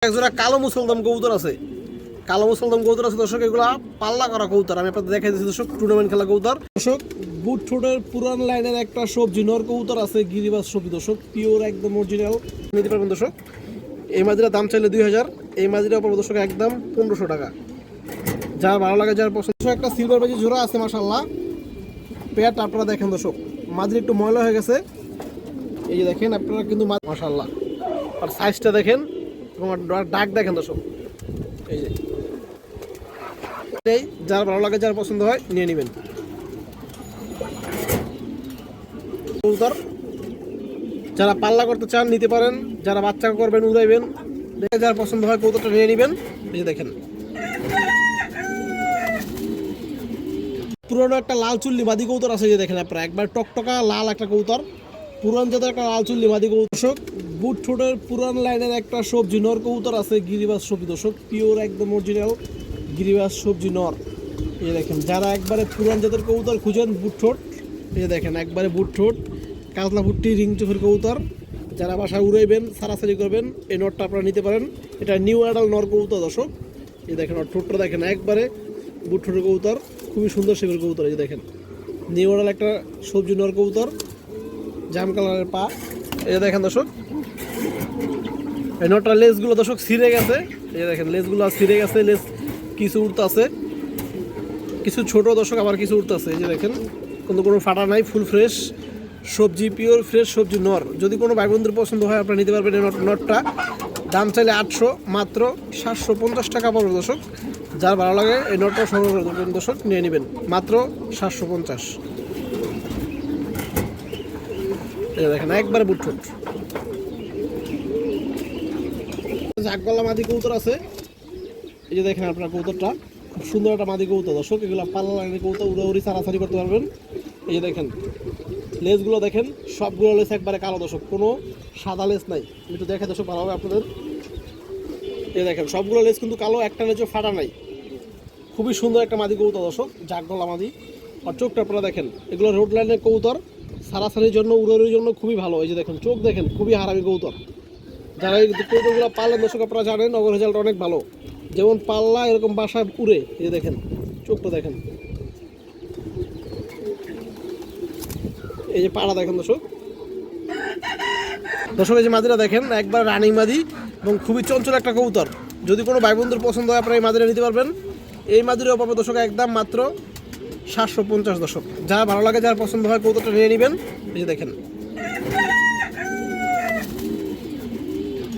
একজোড়া কালো মুসলদম কবুতর আছে, কালো মুসলদম কবুতর আছে দর্শক। এগুলা পাল্লা করা কবুতর, আমি আপনাদের দেখাই দিচ্ছি দর্শক। টুর্নামেন্ট খেলা কবুতর দর্শক। বুট ঠোঁটের পুরান লাইনের একটা সবজি নর কবুতর আছে, গিরিবাস সবজি দর্শক, পিওর একদম অরিজিনাল নিতে পারবেন দর্শক। এই মাদিরা দাম চাইলে 2000, এই মাদিরা পড়বে দর্শক একদম 1500 টাকা। যার ভালো লাগে, যার পছন্দ। একটা সিলভার বাজি জোড়া আছে মাশাআল্লাহ, পেয়ারটা আপনারা দেখেন দর্শক। মাদির একটু ময়লা হয়ে গেছে, এই যে দেখেন আপনারা কিন্তু মাশাআল্লাহ। আর সাইজটা দেখেন, ডাক দেখেন দর্শক। এই যে যার ভালো লাগে, যার পছন্দ হয় নিয়ে নেবেন কবুতর। যারা পাল্লা করতে চান নিতে পারেন, যারা বাচ্চা করবেন উড়াইবেন, দেখে যার পছন্দ হয় কবুতরটা নিয়ে নেবেন। এই যে দেখেন পুরনো একটা লাল চুল্লি মাদি কবুতর আছে, যে দেখেন আপনারা একবার টকটকা লাল একটা কবুতর, পুরান জাতের একটা লাল চুল্লি মাদি কবুতর দর্শক। বুট ঠোঁটের পুরান লাইনের একটা সবজি নর কবুতর আছে, গিরিবাস সবজি দর্শক, পিওর একদম অরিজিনাল গিরিবাস সবজি নর। এই দেখেন যারা একবারে পুরান জাতের কবুতর খুঁজেন, বুট ঠোঁট, এই দেখেন একবারে বুট ঠোঁট, কাতলা ফুটটি রিং চোখের কবুতর, যারা বাসায় উড়াইবেন সারাসারি করবেন, এই নটটা আপনারা নিতে পারেন। এটা নিউ অ্যাডাল নর কবুতর দর্শক। এই দেখেন ঠোঁটটা দেখেন একবারে বুট ঠোঁটের কবুতর, খুবই সুন্দর শেপের কবুতর। এই দেখেন নিউ অ্যাডাল একটা সবজি নর কবুতর, জাম কালারের পা। এই দেখেন দর্শক এই নটটার লেজগুলো দর্শক ছিঁড়ে গেছে, এই দেখেন লেজগুলো ছিঁড়ে গেছে, লেজ কিছু উঠতে আছে, কিছু ছোট দর্শক, আবার কিছু উঠতে আছে। এই যে দেখেন কোনো ফাটা নাই, ফুল ফ্রেশ সবজি, পিওর ফ্রেশ সবজি নর। যদি কোনো ভাই বন্ধুর পছন্দ হয় আপনারা নিতে পারবেন এই নটটা। দাম চাইলে 800, মাত্র 750 টাকা পড়বে দর্শক। যার ভালো লাগে এই নটটা সংগ্রহ করে দেবেন দর্শক, নিয়ে নেবেন মাত্র 750। এই দেখেন একবারে বুটফুট জাগগলা মাদি কবুতর আছে, এই যে দেখেন আপনার কবুতরটা খুব সুন্দর একটা মাদি কবুতর দর্শক। এগুলো পাল্লা লাইনের কবুতর, উড়াউড়ি সারাসারি করতে পারবেন। এই যে দেখেন লেজগুলো দেখেন, সবগুলো লেজ একবারে কালো দর্শক, কোনো সাদা লেজ নাই। আমি একটু দেখে দর্শক ভালো হবে আপনাদের। এই দেখেন সবগুলো লেজ কিন্তু কালো, একটা লেজও ফাটা নাই। খুবই সুন্দর একটা মাদি কবুতর দর্শক, জাগগলা মাদি। আর চোখটা আপনারা দেখেন, এগুলো রোড লাইনের কবুতর, সারাসারির জন্য উড়াউড়ির জন্য খুবই ভালো। এই যে দেখেন চোখ দেখেন, খুবই হারামি কবুতর। যারা এই কবুতরগুলো পাললেন দর্শক আপনারা জানেন, নগর রেজাল্ট অনেক ভালো, যেমন পাল্লা এরকম বাসায় উড়ে। এই যে দেখেন চোখটা দেখেন, এই যে পাড়া দেখেন দর্শক। দর্শক এই যে মাদিরা দেখেন একবার রানিং মাদি এবং খুবই চঞ্চল একটা কবুতর। যদি কোনো ভাই বন্ধুর পছন্দ হয় আপনারা এই মাদিরা নিতে পারবেন। এই মাদিরাও পাবে দর্শক একদম মাত্র 750 দর্শক। যার ভালো লাগে, যার পছন্দ হয় কবুতরটা নিয়ে নেবেন। এই যে দেখেন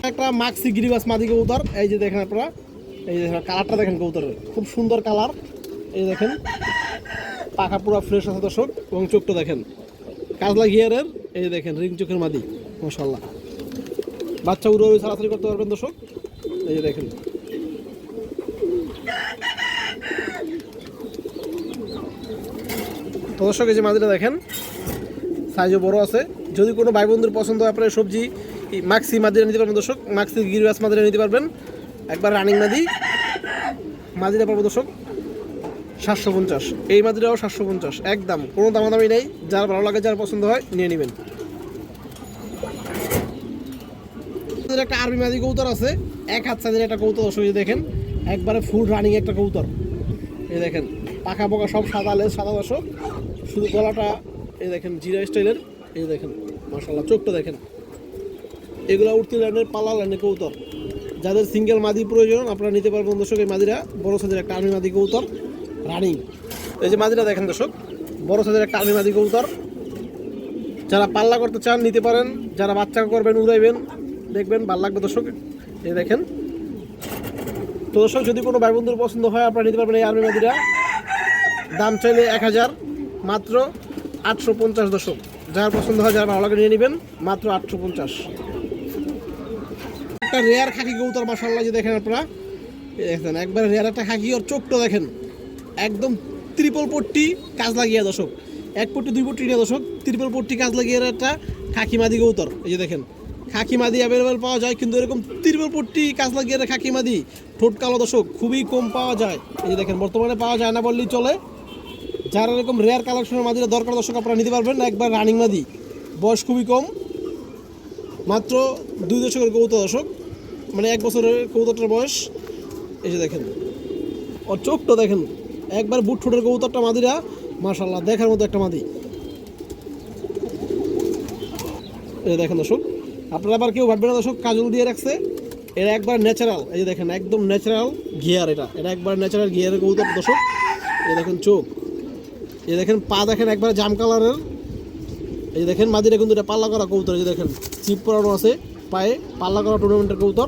একটা মাক্সি গিরিবাস মাদি কবুতর, এই যে দেখেন আপনারা, এই যে কালারটা দেখেন কবুতরের, খুব সুন্দর কালার। এই দেখেন পাখা পুরো ফ্রেশ আছে দর্শক, এবং চোখটা দেখেন কাজলা গিয়ারের। এই যে দেখেন রিং চোখের মাদি, মাশাআল্লাহ। বাচ্চা উড়ে সারাসারি করতে পারবেন দর্শক। এই যে দেখেন তো দর্শক, এই যে মাদিটা দেখেন সাইজও বড় আছে। যদি কোনো ভাই বন্ধুর পছন্দ হয় আপনার সবজি মাক্সি মাদিরা নিতে পারবেন দর্শক, মাক্সি গিরিবাস মাদিরা নিতে পারবেন। একবার রানিং মাদি, মাদিরা পাবো দর্শক 750। এই মাদিরাও 750 একদম, কোনো দামাদামি নেই। যার ভালো লাগে, যার পছন্দ হয় নিয়ে নেবেন। একটা আরবি মাদি কবুতর আছে, এক হাত সাইজের একটা কবুতর দর্শক। দেখেন একবারে ফুল রানিং একটা কবুতর। এই দেখেন পাখা পোকা সব সাদা লেজ, সাদা দর্শক, শুধু গলাটা এই দেখেন জিরা স্টাইলের। এই দেখেন মাশাআল্লাহ, চোখটা দেখেন। এগুলো উঠতি লাইনের পাল্লা লাইনের কবুতর। যাদের সিঙ্গেল মাদি প্রয়োজন আপনারা নিতে পারবেন দর্শক। এই মাদিরা বড় সাইজের একটা আর্মি মাদি কবুতর রানিং। এই যে মাদিরা দেখেন দর্শক, বড় সাইজের একটা আর্মি মাদি কবুতর। যারা পাল্লা করতে চান নিতে পারেন, যারা বাচ্চা করবেন উড়াইবেন, দেখবেন ভালো লাগবে দর্শক। এই দেখেন তো দর্শক, যদি কোনো ভাই বন্ধুর পছন্দ হয় আপনারা নিতে পারবেন এই আর্মি মাদিরা। দাম চাইলে 1000, মাত্র 850 দর্শক। যার পছন্দ হয়, যার ভালো লাগে নিয়ে নেবেন মাত্র 850। একটা রেয়ার খাকি কবুতর মাশাআল্লাহ, যে দেখেন আপনারা, দেখেন একবার রেয়ার একটা খাকি। ওর চোখটা দেখেন একদম ত্রিপল পট্টি কাজ লাগিয়ে দর্শক, এক পট্টি দুই পট্টি নিয়ে দর্শক, ত্রিপল পট্টি কাজ লাগিয়ে একটা খাকি মাদি কবুতর। এই যে দেখেন খাকি মাদি অ্যাভেলেবেল পাওয়া যায়, কিন্তু এরকম ত্রিপল পট্টি কাজ লাগিয়ে খাকি মাদি ঠোঁট কালো দর্শক খুবই কম পাওয়া যায়। এই যে দেখেন বর্তমানে পাওয়া যায় না বললেই চলে। যারা এরকম রেয়ার কালেকশনের মাদিরা দরকার দর্শক আপনারা নিতে পারবেন। একবার রানিং মাদি, বয়স খুবই কম, মাত্র 2 দশকের কবুতর দর্শক। মানে 1 বছরের কবুতরটার বয়স। এই যে দেখেন ওর চোখটা দেখেন, একবার বুট ঠোঁটের কবুতরটা মাদিরা মাশাআল্লাহ দেখার মতো একটা মাদি। এই দেখেন দর্শক, আপনারা আবার কেউ ভাববেন না দর্শক কাজল দিয়ে রাখছে, এটা একবার ন্যাচারাল। এই যে দেখেন একদম ন্যাচারাল গিয়ার, এটা একবার ন্যাচারাল গিয়ারের কবুতর দর্শক। এই দেখেন চোখ, এই দেখেন পা দেখেন একবার জাম কালারের। এই দেখেন মাদিরা কিন্তু এটা পাল্লা করা কবুতর। এই যে দেখেন চিপ পরানো আছে পায়ে, পাল্লা করা টুর্নামেন্টের কবুতর।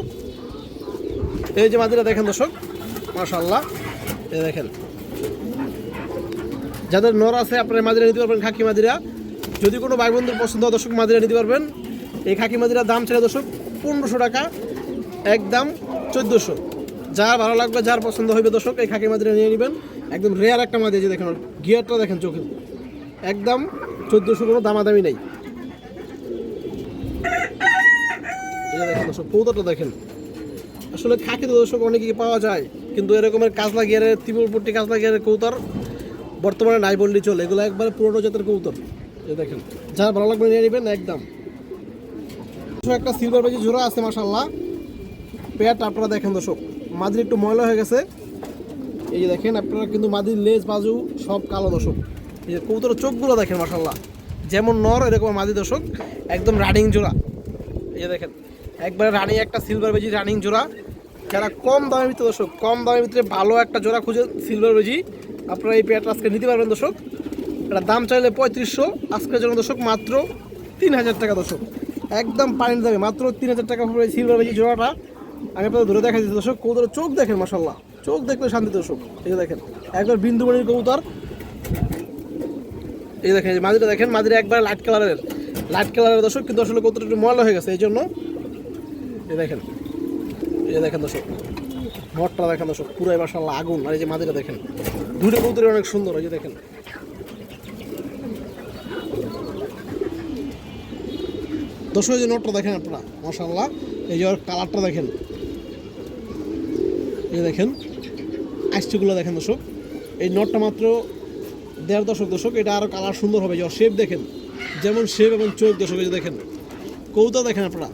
এই যে মাদিরা দেখেন দর্শক মাশাআল্লাহ। এই দেখেন যাদের নর আছে আপনারা মাদিরা নিতে পারবেন, খাকি মাদিরা। যদি কোনো ভাই বন্ধুর পছন্দ হয় দর্শক মাদিরা নিতে পারবেন। এই খাকি মাদিরার দাম ছিল দর্শক 1500 টাকা, একদম 1400। যার ভালো লাগবে, যার পছন্দ হইবে দর্শক এই খাকি মাদিরা নিয়ে নেবেন। একদম রেয়ার একটা মাদি। যে দেখেন গিয়ারটা দেখেন চোখে, একদম 1400, কোনো দামাদামি নেই। এই যে দেখেন দর্শক কবুতরটা দেখেন, আসলে খাকি তো দর্শক অনেকেই পাওয়া যায়, কিন্তু এরকমের কাজলা গিয়ারের ত্রিপুরপট্টি কাজলা গিয়ারের কবুতর বর্তমানে নাই বললেই চলে। এগুলো একবারে পুরোনো জাতের কবুতর। এই দেখেন যার ভালো লাগবে নিয়ে নেবেন একদম। একটা সিলভার বেজি জোড়া আছে মাশাআল্লাহ, পেয়ারটা আপনারা দেখেন দর্শক, মাদির একটু ময়লা হয়ে গেছে। এই যে দেখেন আপনারা কিন্তু মাদির লেজ বাজু সব কালো দর্শক। এই যে কবুতরের চোখগুলো দেখেন মাশাআল্লাহ, যেমন নর এরকম মাদি দর্শক, একদম রানিং জোড়া। এই যে দেখেন একবারে রানিং একটা সিলভার বেজি রানিং জোড়া। যারা কম দামের ভিতরে দর্শক, কম দামের ভিতরে ভালো একটা জোড়া খুঁজে সিলভার বেজি, আপনারা এই পেয়ারটা আজকে নিতে পারবেন দর্শক। এটা দাম চাইলে 3500, আজকের জন্য দর্শক মাত্র 3000 টাকা দর্শক, একদম পানির দামে মাত্র 3000 টাকা পড়বে সিলভার বেজি জোড়াটা। আমি আপনাদের ধরে দেখা দিচ্ছি দর্শক, কবুতরের চোখ দেখেন মাশাআল্লাহ, চোখ দেখলে শান্তি দর্শক। এই যে দেখেন একবার বিন্দুমণির কবুতর। এই দেখেন মাদিরা দেখেন, মাদিরা একবার লাইট কালারের দর্শক, কিন্তু আসলে কবুতরটা একটু ময়লা হয়ে গেছে এই জন্য। এই দেখেন, এই দেখেন দর্শক নটটা দেখেন দর্শক, পুরাই মাশাআল্লাহ আগুন। আর এই যে মাদিরা দেখেন, দুটো কবুতরই অনেক সুন্দর। এই যে দেখেন দর্শক, এই যে নটটা দেখেন আপনারা মাশাআল্লাহ, এই যে কালারটা দেখেন, এই দেখেন আইসটিগুলো দেখেন দর্শক। এই নটটা মাত্র 1.5 দশক, এটা আরও কালার সুন্দর হবে। যে শেপ দেখেন, যেমন শেপ এবং চোখ দর্শক। এই যে দেখেন কবুতর দেখেন আপনারা,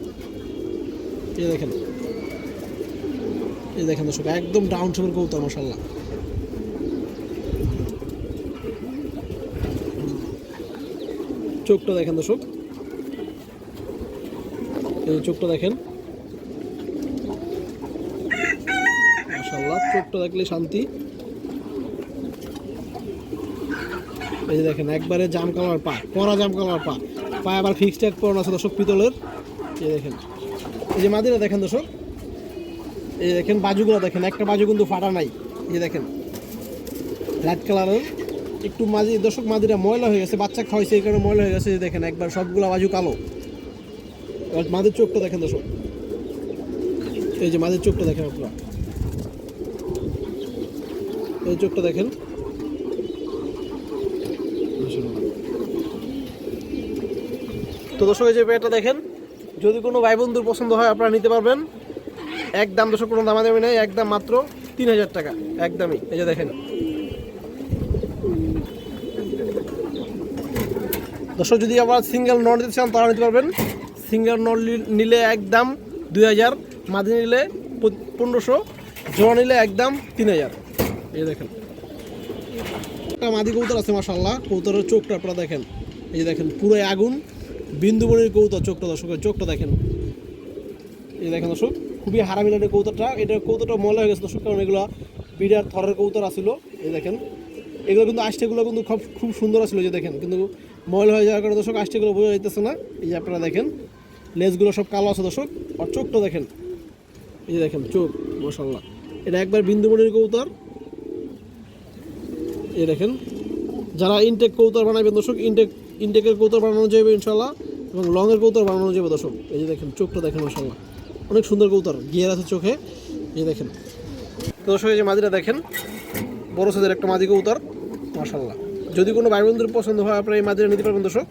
এই দেখেন, এই দেখেন দর্শক একদম ডাউন শেপের কবুতর মাশাআল্লাহ। চোখটা দেখেন দর্শক, এই চোখটা দেখেন মাশাআল্লাহ, চোখটা দেখলে শান্তি। এই যে দেখেন একবারে জাম কালার পা, পরা জাম কালার পা, পায়ে আবার ফিক্সড ট্যাগ পরানো আছে দর্শক পিতলের। এই দেখেন এই যে মাদিরা দেখেন দর্শক, এই দেখেন বাজুগুলো দেখেন, একটা বাজু কিন্তু ফাটা নাই। এই যে দেখেন লাইট কালারের একটু মাদি দর্শক, মাদিরা ময়লা হয়ে গেছে, বাচ্চা খাওয়াইছে এই কারণে ময়লা হয়ে গেছে। এই দেখেন একবার সবগুলো বাজু কালো। মাদির চোখটা দেখেন দর্শক, এই যে মাদির চোখটা দেখেন আপনারা, এই চোখটা দেখেন। তো দর্শক এই যে পেয়ারটা দেখেন, যদি কোনো ভাই বন্ধুর পছন্দ হয় আপনারা নিতে পারবেন। একদম দর্শক কোনো দামাদামি নেই, একদম মাত্র 3000 টাকা একদমই। এই যে দেখেন দর্শক, যদি আবার সিঙ্গেল নট দিতে চান তারা নিতে পারবেন। সিঙ্গেল নট নিলে একদম 2000, মাদি নিলে 1500, জোড়া নিলে একদম 3000। এই দেখেন একটা মাদি কবুতর আছে মাশাআল্লাহ, কবুতরের চোখটা আপনারা দেখেন, এই যে দেখেন পুরো আগুন বিন্দুমণির কবুতর। চোখটা দর্শকের চোখটা দেখেন, এই দেখেন দর্শক খুবই হারামি লাগে কবুতরটা। এটা কবুতরটা ময়লা হয়ে গেছে দর্শক, কারণ এগুলো বিডার থরের কবুতর আসছিল। এই দেখেন এগুলো কিন্তু আষ্টেগুলো কিন্তু খুব সুন্দর আসলো। যে দেখেন কিন্তু ময়লা হয়ে যাওয়ার কারণে দর্শক আষ্টেগুলো বোঝা যাইতেছে না। এই যে আপনারা দেখেন লেজগুলো সব কালো আছে দর্শক, আর চোখটা দেখেন, এই যে দেখেন চোখ মাশাআল্লাহ, এটা একবার বিন্দুমণির কবুতর। এই দেখেন যারা ইনটেক কবুতর বানাবেন দর্শক, ইনটেকের কবুতর বানানো যাবে ইনশাআল্লাহ, এবং লংয়ের কবুতর বানানো যাবে দর্শক। এই যে দেখেন চোখটা দেখেন মাশাআল্লাহ, অনেক সুন্দর কবুতর, গিয়ার আছে চোখে। এই দেখেন দর্শক, এই যে মাদিরা দেখেন বড় সাইজের একটা মাদি কবুতর মাশাআল্লাহ। যদি কোনো ভাই বন্ধুর পছন্দ হয় আপনারা এই মাদিরা নিতে পারবেন দর্শক।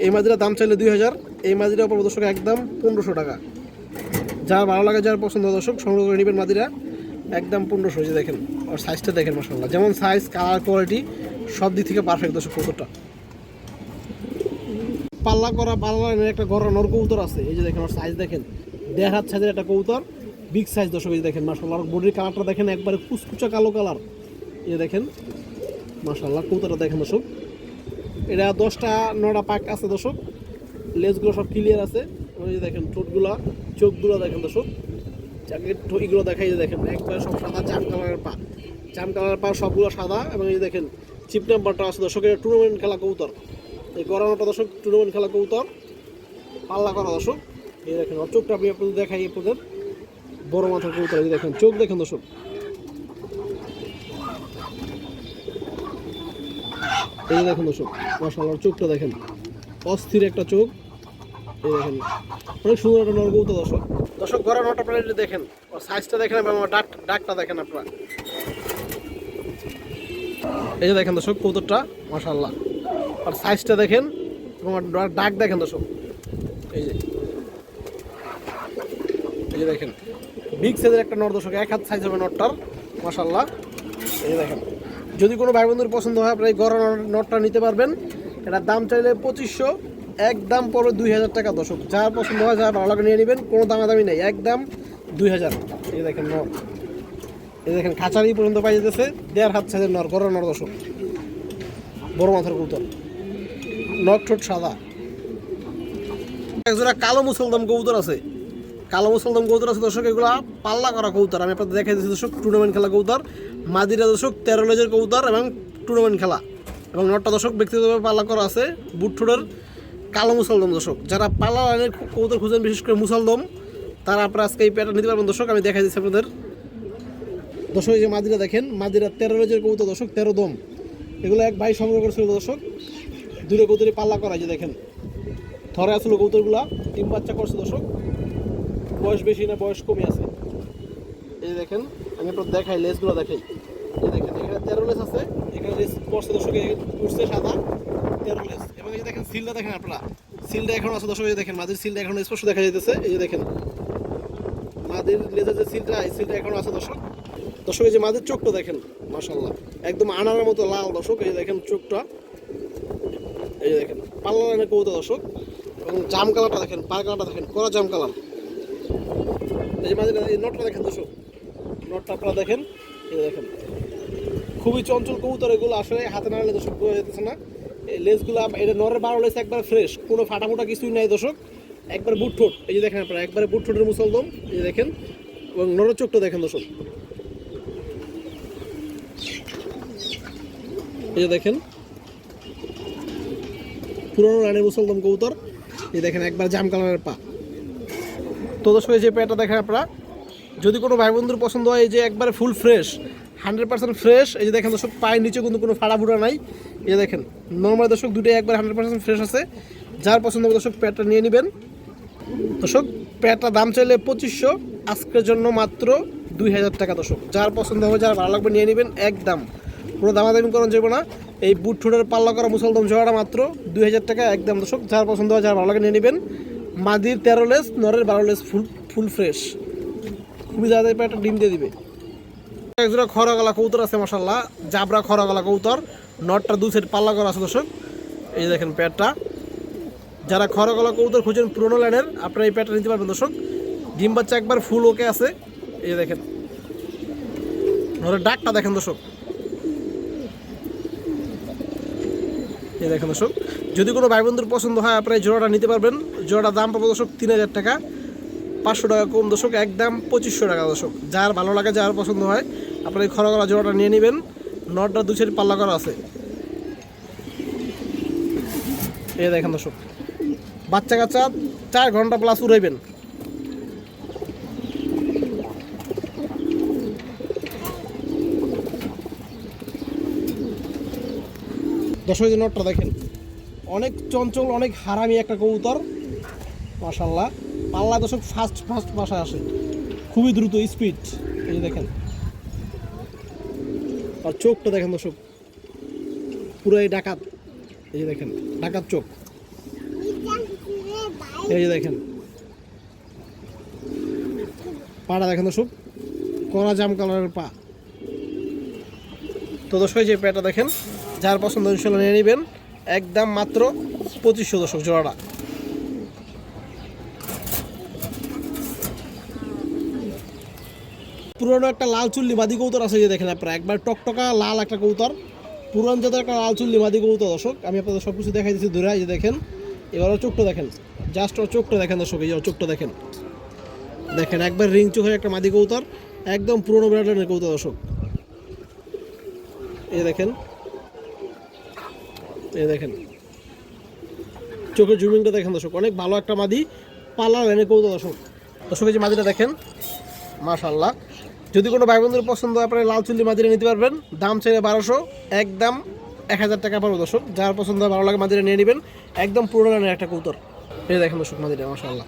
এই মাদিরার দাম চাইলে 2000, এই মাদিরা পাবো দর্শক একদম 1500 টাকা। যার ভালো লাগে, যার পছন্দ দর্শক সংগ্রহ করে নেবেন মাদিরা একদম 1500। যে দেখেন আর সাইজটা দেখেন মাশাআল্লাহ, যেমন সাইজ কালার কোয়ালিটি সব দিক থেকে পারফেক্ট দর্শক কবুতরটা। পাল্লা করা পাল্লা একটা গড়া নর কবুতর আছে, এই যে দেখেন ওর সাইজ দেখেন, দেড় হাত সাইজের একটা কবুতর, বিগ সাইজ দর্শক। এই দেখেন মাশাআল্লাহ, বডির কালারটা দেখেন একবারে কুচকুচা কালো কালার। এই দেখেন মাশাআল্লাহ কবুতরটা দেখেন দর্শক। এটা 10টা 9টা পাক আছে দর্শক, লেজগুলো সব ক্লিয়ার আছে। ওই দেখেন ঠোঁটগুলা, চোখগুলো দেখেন দর্শক, চাকের ঠোঁটগুলো দেখাই যে দেখেন একবারে সব সাদা, জাম কালারের পা, জাম কালারের পা সবগুলো সাদা। এবং এই দেখেন চিপ নাম্বারটা আছে দর্শক, এটা টুর্নামেন্ট খেলা কবুতর। এই গড়ানোটা দর্শক টুর্নামেন্ট খেলা কবুতর, পাল্লা করা দর্শক। এই দেখেন ওর চোখটা আমি আপনাদের দেখাই, আপনাদের বড় মাথার কবুতর। এই দেখেন চোখ দেখেন দর্শক, এই দেখেন দর্শক মাশাআল্লাহ চোখটা দেখেন, অস্থির একটা চোখ। এই দেখেন অনেক সুন্দর একটা নর কবুতর দর্শক। দর্শক গড়া নটা আপনারা দেখেন, ওর সাইজটা দেখেন এবং ডাকটা দেখেন আপনারা। এই যে দেখেন দর্শক কবুতরটা মাশাআল্লাহ, আর সাইজটা দেখেন এবং ডাক দেখেন দর্শক। এই যে দেখেন বিগ সাইজের একটা নর দর্শক, 1 হাত সাইজ হবে নরটার মাশাআল্লাহ। এই দেখেন যদি কোনো ভাই বন্ধুর পছন্দ হয় আপনারা এই গড়া নটটা নিতে পারবেন। এটার দাম চাইলে 2500, একদম পড়বে 2000 টাকা দর্শক। যার পছন্দ হয় যার ভালো লাগে নিয়ে নেবেন, কোনো দামাদামি নেই, একদম 2000। এই দেখেন নর, এই দেখেন খাঁচারি পর্যন্ত পাই যেতেছে, 1.5 হাত সাইজের নর, গড়া নর দর্শক, বড় মাথার কবুতর, নখ ঠোঁট সাদা। একজোড়া কালো মুসলদম কবুতর আছে, কালো মুসলদম কবুতর আছে দর্শক। এগুলো পাল্লা করা কবুতর, আমি আপনাদের দেখাই দিচ্ছি দর্শক। টুর্নামেন্ট খেলা কবুতর, মাদিরা দর্শক 13 লেজের কবুতর এবং টুর্নামেন্ট খেলা। এবং নটটা দর্শক ব্যক্তিগতভাবে পাল্লা করা আছে, বুট ঠোঁটের কালো মুসলদম দর্শক। যারা পাল্লা লাইনের কবুতর খুঁজেন, বিশেষ করে মুসলদম, তারা আপনারা আজকে এই প্যাটার্ন নিতে পারবেন দর্শক। আমি দেখাই দিচ্ছি আপনাদের দর্শক। এই যে মাদিরা দেখেন, মাদিরা 13 লেজের কবুতর দর্শক, 13 দম। এগুলো এক ভাই সংগ্রহ করেছিল দর্শক, দূরে কবুতরে পাল্লা করা। যে দেখেন ধরে আসলো কবুতরগুলা, ডিম বাচ্চা করছে দর্শক, বয়স বেশি না বয়স কমে আছে। এই দেখেন আমি আপনার দেখাই, লেসগুলো দেখাই। এই দেখেন এখানে 13 লেস আছে, এখানে লেস করছে দর্শক, উঠছে সাদা 13 লেস। এবং এই যে দেখেন সিলটা দেখেন আপনারা, সিলটা এখন আছে দর্শক। এই দেখেন মাদির সিলটা এখন স্পষ্ট দেখা যাইতেছে। এই যে দেখেন মাদির লেজের যে সিলটা, এই সিলটা এখন আছে দর্শক। দর্শক এই যে মাদির চোখটা দেখেন মাশাআল্লাহ, একদম আনারের মতো লাল দর্শক। এই যে দেখেন চোখটা, এই যে দেখেন পাল্লা লাইনের কবুতর দর্শক। এবং জাম কালারটা দেখেন, পার কালারটা দেখেন, কড়া জাম কালার। এই যে মাঝে এই নটটা দেখেন দর্শক, নটটা আপনারা দেখেন। এই দেখেন খুবই চঞ্চল কবুতর এগুলো, আসলে হাতে নাড়লে দর্শক বোঝা যেতেছে না। এই লেসগুলো, এটা নরের 12 লেস একবার ফ্রেশ, কোনো ফাটাফুটা কিছুই নাই দর্শক, একবার বুট ঠোঁট। এই যে দেখেন আপনারা একবারে বুট ঠোঁটের মুসলদম। এই যে দেখেন এবং নরের চোখটা দেখেন দর্শক। এই যে দেখেন পুরনো রানের মুসলদম কবুতর। এই দেখেন একবার জাম কালারের পা। তো দর্শক এই যে পেটা দেখেন আপনারা, যদি কোনো ভাই বন্ধুর পছন্দ হয়, এই যে একবারে ফুল ফ্রেশ, 100% ফ্রেশ। এই যে দেখেন দর্শক পায়ের নিচে কিন্তু কোনো ফাড়া ফুটা নাই। এই যে দেখেন নর্মাল দর্শক দুটোই একবার 100% ফ্রেশ আছে। যার পছন্দ হবে দর্শক পেটটা নিয়ে নেবেন দর্শক। পেটটা দাম চাইলে 2500, আজকের জন্য মাত্র 2000 টাকা দর্শক। যার পছন্দ হবে, যার ভালো লাগবে নিয়ে নেবেন, একদম কোনো দামাদামি করানো যাবে না। এই বুট ঠোঁটের পাল্লা করা মুসলদম জোড়াটা মাত্র 2000 টাকা, একদম দর্শক। যার পছন্দ হয়, যার ভালো লাগে নিয়ে নেবেন। মাদির 13 লেস, নরের 12 লেস, ফুল ফ্রেশ, খুবই তাড়াতাড়ি একটা ডিম দিয়ে দিবে। একজোড়া খরা গলা কবুতর আছে মাশাআল্লাহ, জাবরা খরা গলা কবুতর, নটটা 2 সাইড পাল্লা করা আছে দর্শক। এই দেখেন প্যাটটা, যারা খরা গলা কবুতর খুঁজেন পুরোনো লাইনের, আপনারা এই প্যাটটা নিতে পারবেন দর্শক। ডিম বাচ্চা একবার ফুল ওকে আছে। এই দেখেন নরের ডাকটা দেখেন দর্শক। এই দেখেন দর্শক, যদি কোনো ভাই বন্ধুর পছন্দ হয় আপনারা এই জোড়াটা নিতে পারবেন। জোড়াটার দাম পাবো দর্শক 3000 টাকা, 500 টাকা কম দর্শক, একদম 2500 টাকা দর্শক। যার ভালো লাগে, যার পছন্দ হয়, আপনারা এই খরা গলা জোড়াটা নিয়ে নেবেন। নটটা 2 সাইড পাল্লা করা আছে। এই দেখেন দর্শক বাচ্চা কাচ্চা 4 ঘন্টা প্লাস উড়াইবেন। দর্শক যে নটটা দেখেন, অনেক চঞ্চল, অনেক হারামি একটা কবুতর মাশাআল্লাহ। পাল্লা দর্শক ফাস্ট বাসায় আসে, খুবই দ্রুত স্পিড। এই যে দেখেন আর চোখটা দেখেন দর্শক, পুরাই ডাকাত। এই যে দেখেন ডাকাত চোখ। এই যে দেখেন পাটা দেখেন দর্শক, কড়া জাম কালারের পা। তো দর্শক যে পেটা দেখেন, যার পছন্দ ইনশাল্লাহ নিয়ে নেবেন, একদম মাত্র 2500 দর্শক জোড়াটা। পুরনো একটা লাল চুল্লি মাদি কবুতর আছে, যে দেখেন আপনারা একবার টকটকা লাল একটা কবুতর, পুরান জাতের একটা লাল চুল্লি মাদি কবুতর দর্শক। আমি আপনাদের সব কিছু দেখাই দিচ্ছি দূরে, এই যে দেখেন। এবারও চোখটা দেখেন, জাস্ট ওর চোখটা দেখেন দর্শক, এই যে ওর চোখটা দেখেন, দেখেন একবার রিং চোখের একটা মাদি কবুতর, একদম পুরনো ব্র্যান্ডের কবুতর দর্শক। এই দেখেন, এই দেখেন চোখের জুমিংটা দেখেন দর্শক, অনেক ভালো একটা মাদি পাল্লা লাইনের কবুতর দর্শক। দর্শক এই যে মাদিটা দেখেন, মাশাআল্লাহ। যদি কোনো ভাই বন্ধুর পছন্দ হয় আপনারা লাল চুল্লি মাদিরা নিতে পারবেন। দাম চাইলে 1200, একদম 1000 টাকা পড়বে দর্শক। যার পছন্দ হয় ভালো লাগে মাদিরা নিয়ে নেবেন, একদম পুরনো লাইনের একটা কবুতর। এই দেখেন দর্শক মাদিরা, মাশাআল্লাহ।